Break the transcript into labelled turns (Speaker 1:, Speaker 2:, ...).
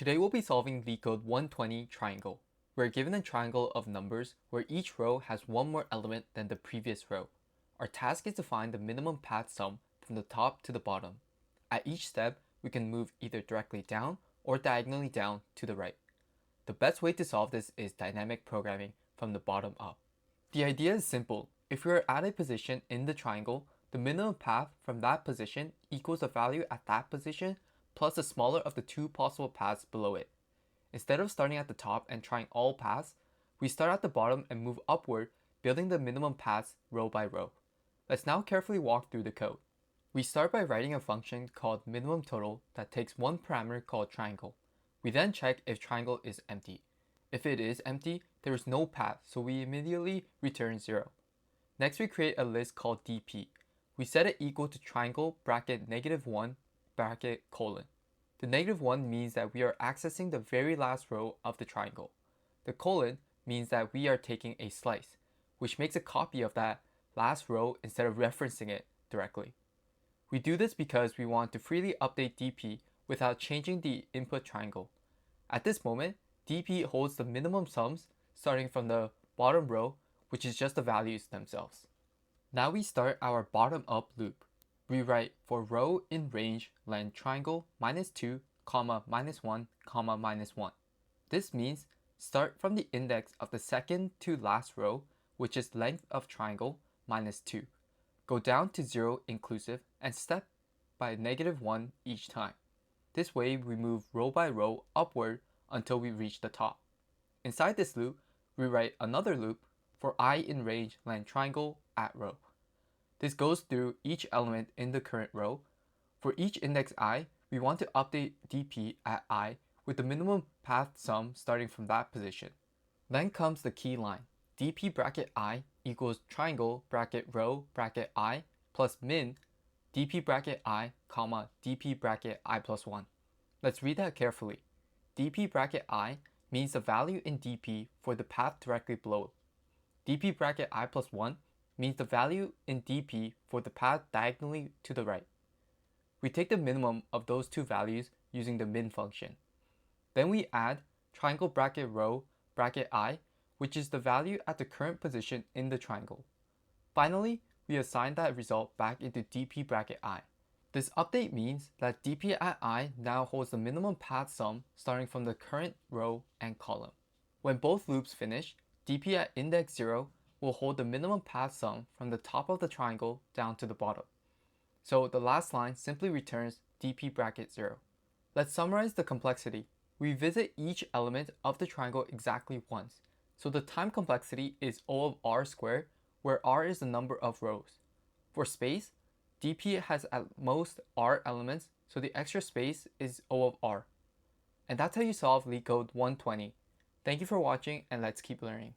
Speaker 1: Today we'll be solving LeetCode 120 triangle. We're given a triangle of numbers where each row has one more element than the previous row. Our task is to find the minimum path sum from the top to the bottom. At each step, we can move either directly down or diagonally down to the right. The best way to solve this is dynamic programming from the bottom up. The idea is simple. If we are at a position in the triangle, the minimum path from that position equals the value at that position plus the smaller of the two possible paths below it. Instead of starting at the top and trying all paths, we start at the bottom and move upward, building the minimum paths row by row. Let's now carefully walk through the code. We start by writing a function called minimum total that takes one parameter called triangle. We then check if triangle is empty. If it is empty, there is no path, so we immediately return 0. Next, we create a list called dp. We set it equal to triangle bracket -1 bracket colon. The -1 means that we are accessing the very last row of the triangle. The colon means that we are taking a slice, which makes a copy of that last row instead of referencing it directly. We do this because we want to freely update dp without changing the input triangle. At this moment, dp holds the minimum sums starting from the bottom row, which is just the values themselves. Now we start our bottom up loop. We write for row in range len triangle -2, -1, -1. This means start from the index of the second to last row, which is length of triangle -2. Go down to 0 inclusive and step by -1 each time. This way we move row by row upward until we reach the top. Inside this loop, we write another loop for I in range len triangle at row. This goes through each element in the current row. For each index I, we want to update dp at I with the minimum path sum starting from that position. Then comes the key line. dp bracket I equals triangle bracket row bracket I plus min dp bracket I, comma dp bracket I plus 1. Let's read that carefully. dp bracket I means the value in dp for the path directly below. dp bracket I plus 1 means the value in dp for the path diagonally to the right. We take the minimum of those two values using the min function. Then we add triangle bracket row bracket I, which is the value at the current position in the triangle. Finally, we assign that result back into dp bracket I. This update means that dp at I now holds the minimum path sum starting from the current row and column. When both loops finish, dp at index 0 will hold the minimum path sum from the top of the triangle down to the bottom. So the last line simply returns dp bracket 0. Let's summarize the complexity. We visit each element of the triangle exactly once. So the time complexity is O of r squared, where r is the number of rows. For space, dp has at most r elements, so the extra space is O of r. And that's how you solve LeetCode 120. Thank you for watching, and let's keep learning.